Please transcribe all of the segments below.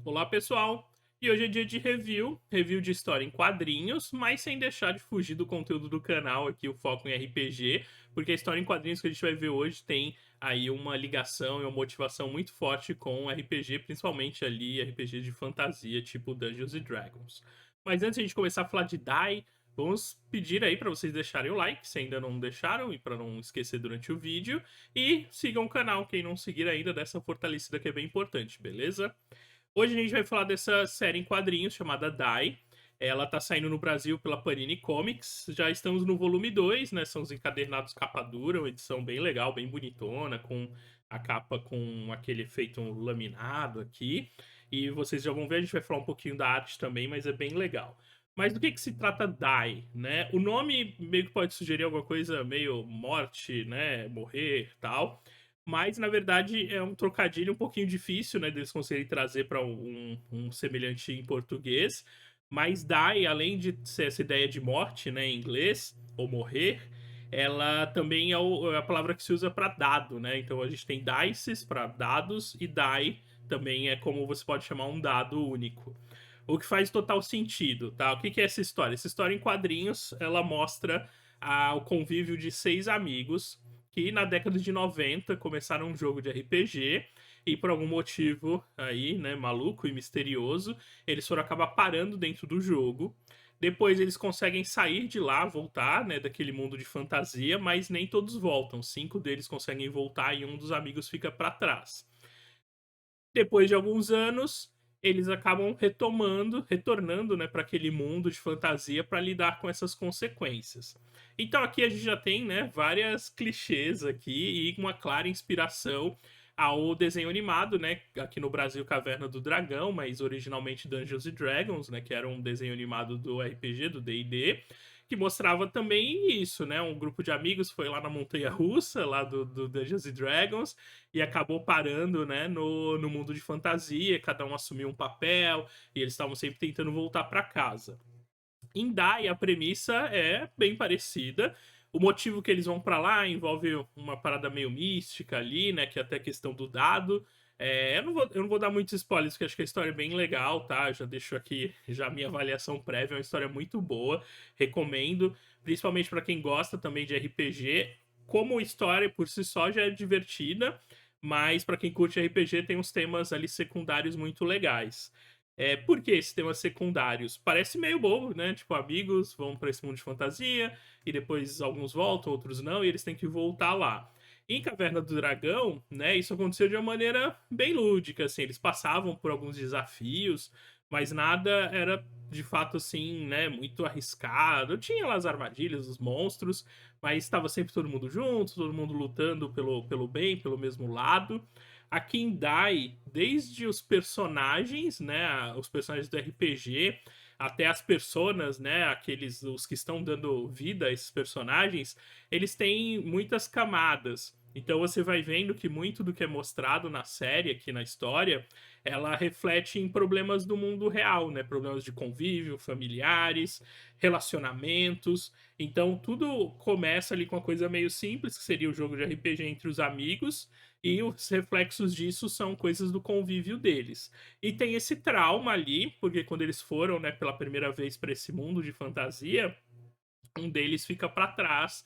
Olá, pessoal! E hoje é dia de review de história em quadrinhos, mas sem deixar de fugir do conteúdo do canal aqui, o foco em RPG, porque a história em quadrinhos que a gente vai ver hoje tem aí uma ligação e uma motivação muito forte com RPG, principalmente ali RPG de fantasia, tipo Dungeons and Dragons. Mas antes de a gente começar a falar de DAI, vamos pedir aí para vocês deixarem o like, se ainda não deixaram, e para não esquecer durante o vídeo, e sigam o canal, quem não seguir ainda, dessa fortalecida que é bem importante, beleza? Hoje a gente vai falar dessa série em quadrinhos chamada Dai. Ela tá saindo no Brasil pela Panini Comics. Já estamos no volume 2, né? São os encadernados capa dura, uma edição bem legal, bem bonitona, com a capa com aquele efeito laminado aqui. E vocês já vão ver, a gente vai falar um pouquinho da arte também, mas é bem legal. Mas do que se trata Dai, né? O nome meio que pode sugerir alguma coisa meio morte, né? Morrer, tal. Mas, na verdade, é um trocadilho um pouquinho difícil, né, deles conseguirem trazer para um semelhante em português. Mas die, além de ser essa ideia de morte, né, em inglês, ou morrer, ela também é a palavra que se usa para dado, né? Então a gente tem dices para dados e die também é como você pode chamar um dado único. O que faz total sentido, tá? O que é essa história? Essa história em quadrinhos, ela mostra o convívio de 6 amigos que na década de 90 começaram um jogo de RPG e por algum motivo aí, né, maluco e misterioso, eles foram acabar parando dentro do jogo. Depois eles conseguem sair de lá, voltar, né, daquele mundo de fantasia, mas nem todos voltam. 5 deles conseguem voltar e um dos amigos fica para trás. Depois de alguns anos, eles acabam retornando, né, para aquele mundo de fantasia para lidar com essas consequências. Então aqui a gente já tem, né, várias clichês aqui e uma clara inspiração ao desenho animado, né, aqui no Brasil Caverna do Dragão, mas originalmente Dungeons and Dragons, né, que era um desenho animado do RPG, do D&D, que mostrava também isso, né, um grupo de amigos foi lá na montanha russa, lá do Dungeons and Dragons, e acabou parando, né, no mundo de fantasia, cada um assumiu um papel, e eles estavam sempre tentando voltar para casa. Em Dai, a premissa é bem parecida. O motivo que eles vão para lá envolve uma parada meio mística ali, né, que é até a questão do dado. Eu não vou dar muitos spoilers, porque acho que a história é bem legal, tá? Eu já deixo aqui já a minha avaliação prévia, é uma história muito boa, recomendo, principalmente para quem gosta também de RPG. Como história por si só já é divertida, mas para quem curte RPG tem uns temas ali secundários muito legais. Por que esses temas secundários? Parece meio bobo, né? Tipo, amigos vão para esse mundo de fantasia e depois alguns voltam, outros não, e eles têm que voltar lá. Em Caverna do Dragão, né, isso aconteceu de uma maneira bem lúdica, assim, eles passavam por alguns desafios, mas nada era de fato assim, né, muito arriscado. Tinha lá as armadilhas, os monstros, mas estava sempre todo mundo junto, todo mundo lutando pelo bem, pelo mesmo lado. Aqui em Dai, desde os personagens, né, os personagens do RPG, até as personas, né, aqueles os que estão dando vida a esses personagens, eles têm muitas camadas. Então você vai vendo que muito do que é mostrado na série, aqui na história, ela reflete em problemas do mundo real, né? Problemas de convívio, familiares, relacionamentos. Então tudo começa ali com uma coisa meio simples, que seria o jogo de RPG entre os amigos, e os reflexos disso são coisas do convívio deles. E tem esse trauma ali, porque quando eles foram, né, pela primeira vez para esse mundo de fantasia, um deles fica para trás.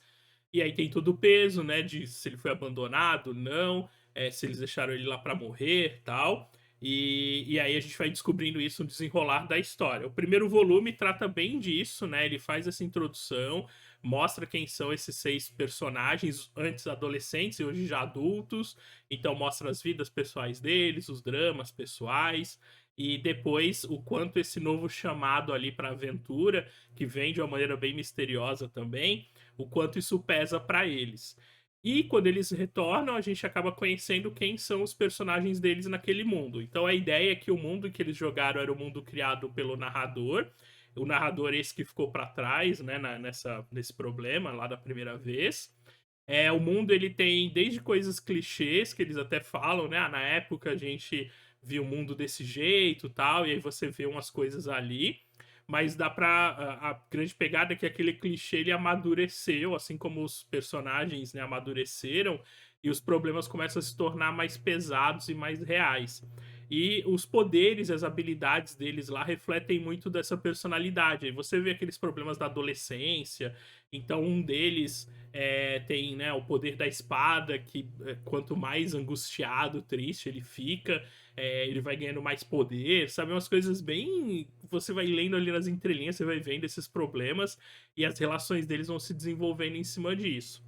E aí tem todo o peso, né, de se ele foi abandonado, não, se eles deixaram ele lá para morrer, tal. E aí a gente vai descobrindo isso no desenrolar da história. O primeiro volume trata bem disso, né? Ele faz essa introdução, mostra quem são esses 6 personagens, antes adolescentes e hoje já adultos. Então mostra as vidas pessoais deles, os dramas pessoais, e depois o quanto esse novo chamado ali para aventura, que vem de uma maneira bem misteriosa também, o quanto isso pesa para eles. E quando eles retornam, a gente acaba conhecendo quem são os personagens deles naquele mundo. Então a ideia é que o mundo que eles jogaram era o mundo criado pelo narrador. O narrador esse que ficou para trás, né, nesse problema lá da primeira vez. O mundo ele tem desde coisas clichês que eles até falam, né? Na época a gente viu o mundo desse jeito, tal, e aí você vê umas coisas ali, mas dá pra a grande pegada é que aquele clichê ele amadureceu, assim como os personagens, né, amadureceram e os problemas começam a se tornar mais pesados e mais reais. e os poderes, as habilidades deles lá refletem muito dessa personalidade. Aí você vê aqueles problemas da adolescência, então um deles tem, né, o poder da espada, que quanto mais angustiado, triste ele fica, ele vai ganhando mais poder, sabe? Umas coisas bem. Você vai lendo ali nas entrelinhas, você vai vendo esses problemas e as relações deles vão se desenvolvendo em cima disso.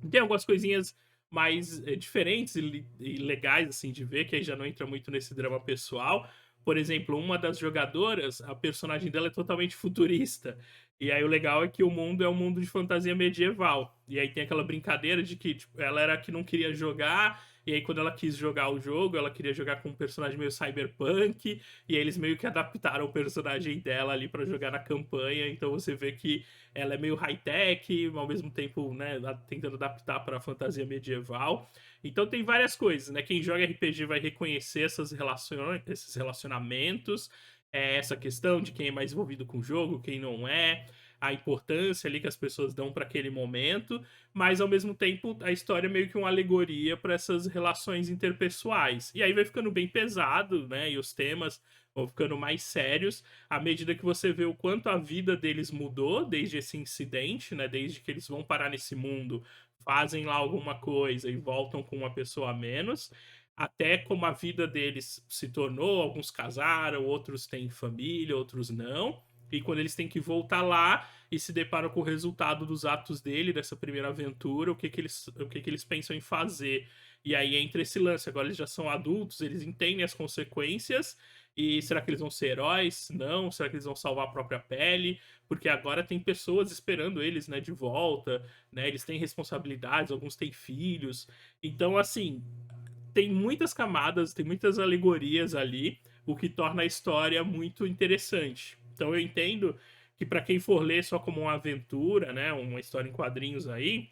Tem algumas coisinhas mais diferentes e legais, assim, de ver, que aí já não entra muito nesse drama pessoal. Por exemplo, uma das jogadoras, a personagem dela é totalmente futurista. E aí o legal é que o mundo é um mundo de fantasia medieval. E aí tem aquela brincadeira de que tipo, ela era a que não queria jogar, e aí quando ela quis jogar o jogo, ela queria jogar com um personagem meio cyberpunk, e aí eles meio que adaptaram o personagem dela ali pra jogar na campanha. Então você vê que ela é meio high-tech, ao mesmo tempo, né, tentando adaptar para a fantasia medieval. Então tem várias coisas, né? Quem joga RPG vai reconhecer essas relações, esses relacionamentos, essa questão de quem é mais envolvido com o jogo, quem não é, a importância ali que as pessoas dão para aquele momento, mas ao mesmo tempo a história é meio que uma alegoria para essas relações interpessoais. E aí vai ficando bem pesado, né? E os temas vão ficando mais sérios à medida que você vê o quanto a vida deles mudou desde esse incidente, né? Desde que eles vão parar nesse mundo, fazem lá alguma coisa e voltam com uma pessoa a menos, até como a vida deles se tornou, alguns casaram, outros têm família, outros não. E quando eles têm que voltar lá e se deparam com o resultado dos atos dele, dessa primeira aventura, o que que eles pensam em fazer. E aí entra esse lance. Agora eles já são adultos, eles entendem as consequências. E será que eles vão ser heróis? Não. Será que eles vão salvar a própria pele? Porque agora tem pessoas esperando eles, né, de volta, né? Eles têm responsabilidades, alguns têm filhos. Então, assim, tem muitas camadas, tem muitas alegorias ali, o que torna a história muito interessante. Então eu entendo que para quem for ler só como uma aventura, né, uma história em quadrinhos aí,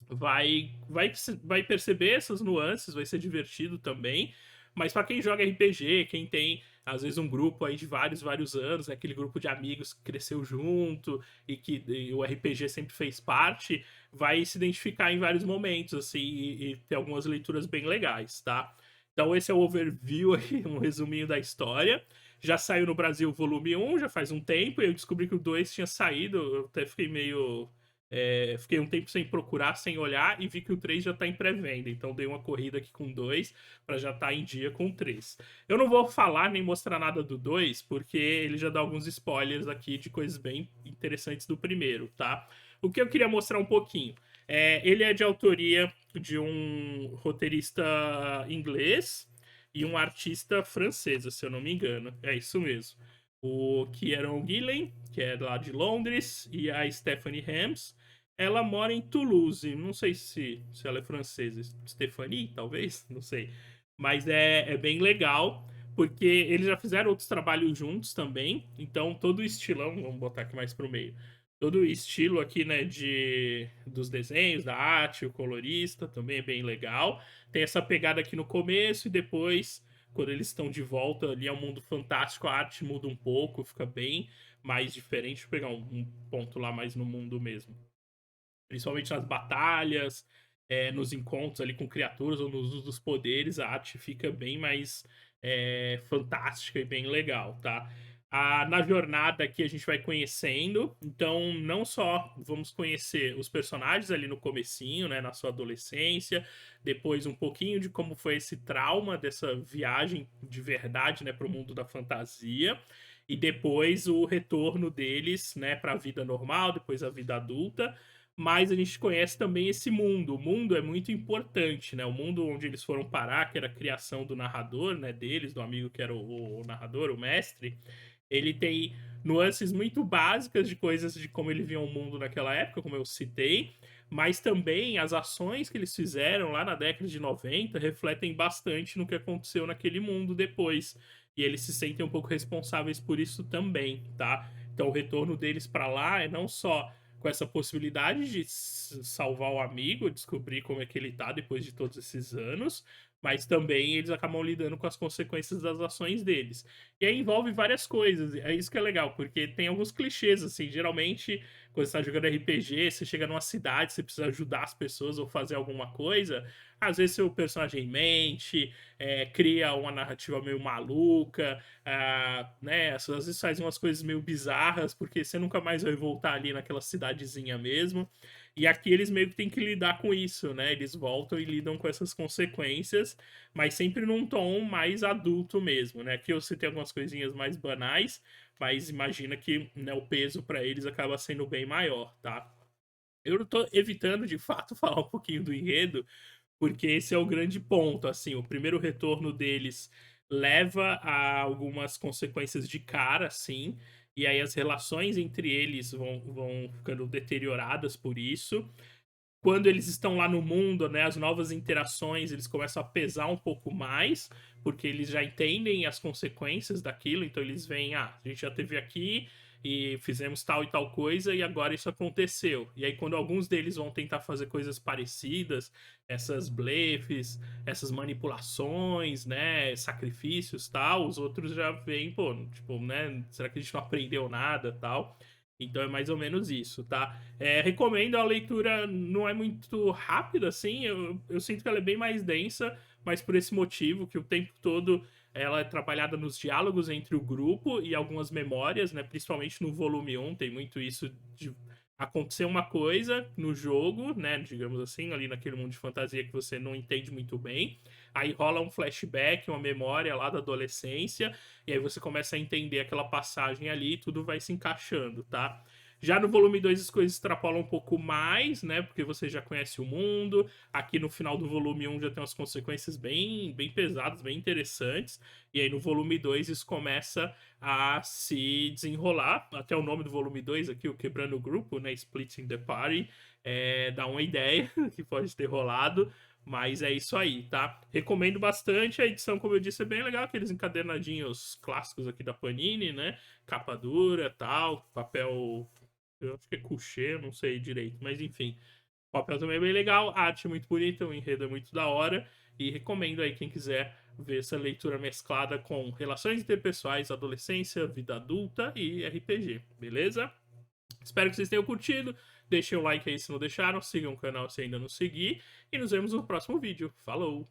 vai perceber essas nuances, vai ser divertido também. Mas para quem joga RPG, quem tem às vezes um grupo aí de vários anos, né, aquele grupo de amigos que cresceu junto e o RPG sempre fez parte, vai se identificar em vários momentos assim e ter algumas leituras bem legais, tá? Então esse é o overview aí, um resuminho da história. Já saiu no Brasil o volume 1, já faz um tempo, e eu descobri que o 2 tinha saído, eu até fiquei meio fiquei um tempo sem procurar, sem olhar, e vi que o 3 já tá em pré-venda. Então dei uma corrida aqui com o 2 para já estar em dia com o 3. Eu não vou falar nem mostrar nada do 2, porque ele já dá alguns spoilers aqui de coisas bem interessantes do primeiro, tá? O que eu queria mostrar um pouquinho. Ele é de autoria de um roteirista inglês e um artista francesa, se eu não me engano. É isso mesmo. O Kieron Gillen, que é lá de Londres, e a Stephanie Hams. Ela mora em Toulouse. Não sei se ela é francesa. Stephanie, talvez? Não sei. Mas é bem legal, porque eles já fizeram outros trabalhos juntos também. Então, todo o estilão, vamos botar aqui mais pro meio. Todo o estilo aqui, né, dos desenhos, da arte, o colorista também é bem legal. Tem essa pegada aqui no começo e depois, quando eles estão de volta ali ao mundo fantástico, a arte muda um pouco, fica bem mais diferente. Deixa eu pegar um ponto lá mais no mundo mesmo. Principalmente nas batalhas, nos encontros ali com criaturas ou nos usos dos poderes, a arte fica bem mais fantástica e bem legal, tá? Na jornada aqui a gente vai conhecendo, então não só vamos conhecer os personagens ali no comecinho, né, na sua adolescência, depois um pouquinho de como foi esse trauma dessa viagem de verdade, né, para o mundo da fantasia, e depois o retorno deles, né, para a vida normal, depois a vida adulta, mas a gente conhece também esse mundo. O mundo é muito importante, né? O mundo onde eles foram parar, que era a criação do narrador, né? Deles, do amigo que era o narrador, o mestre. Ele tem nuances muito básicas de coisas de como ele via o mundo naquela época, como eu citei, mas também as ações que eles fizeram lá na década de 90 refletem bastante no que aconteceu naquele mundo depois. E eles se sentem um pouco responsáveis por isso também, tá? Então o retorno deles para lá é não só com essa possibilidade de salvar o amigo, descobrir como é que ele tá depois de todos esses anos, mas também eles acabam lidando com as consequências das ações deles. E aí envolve várias coisas, é isso que é legal, porque tem alguns clichês, assim, geralmente quando você tá jogando RPG, você chega numa cidade, você precisa ajudar as pessoas ou fazer alguma coisa, às vezes seu personagem mente, cria uma narrativa meio maluca, né? Às vezes faz umas coisas meio bizarras, porque você nunca mais vai voltar ali naquela cidadezinha mesmo. E aqui eles meio que têm que lidar com isso, né? Eles voltam e lidam com essas consequências, mas sempre num tom mais adulto mesmo, né? Aqui você tem algumas coisinhas mais banais, mas imagina que, né, o peso para eles acaba sendo bem maior, tá? Eu tô evitando de fato falar um pouquinho do enredo, porque esse é o grande ponto, assim, o primeiro retorno deles leva a algumas consequências de cara, sim, e aí as relações entre eles vão ficando deterioradas por isso. Quando eles estão lá no mundo, né, as novas interações, eles começam a pesar um pouco mais, porque eles já entendem as consequências daquilo, então eles veem, a gente já teve aqui e fizemos tal e tal coisa e agora isso aconteceu. E aí quando alguns deles vão tentar fazer coisas parecidas, essas blefes, essas manipulações, né, sacrifícios, tal, os outros já veem, pô, tipo, né, será que a gente não aprendeu nada, tal? Então é mais ou menos isso, tá? Recomendo, a leitura não é muito rápida, assim, eu sinto que ela é bem mais densa, mas por esse motivo, que o tempo todo ela é trabalhada nos diálogos entre o grupo e algumas memórias, né? Principalmente no volume um tem muito isso de acontecer uma coisa no jogo, né? Digamos assim, ali naquele mundo de fantasia que você não entende muito bem. Aí rola um flashback, uma memória lá da adolescência, e aí você começa a entender aquela passagem ali e tudo vai se encaixando, tá? Já no volume 2 as coisas extrapolam um pouco mais, né? Porque você já conhece o mundo. Aqui no final do volume um já tem umas consequências bem pesadas, bem interessantes. E aí no volume 2 isso começa a se desenrolar. Até o nome do volume 2 aqui, o Quebrando o Grupo, né? Splitting the Party. Dá uma ideia que pode ter rolado. Mas é isso aí, tá? Recomendo bastante. A edição, como eu disse, é bem legal. Aqueles encadernadinhos clássicos aqui da Panini, né? Capa dura, tal, papel, eu acho que é coucher, não sei direito, mas enfim. O papel também é bem legal, a arte é muito bonita, o enredo é muito da hora. E recomendo aí quem quiser ver essa leitura mesclada com relações interpessoais, adolescência, vida adulta e RPG, beleza? Espero que vocês tenham curtido. Deixem o like aí se não deixaram, sigam o canal se ainda não seguir. E nos vemos no próximo vídeo. Falou!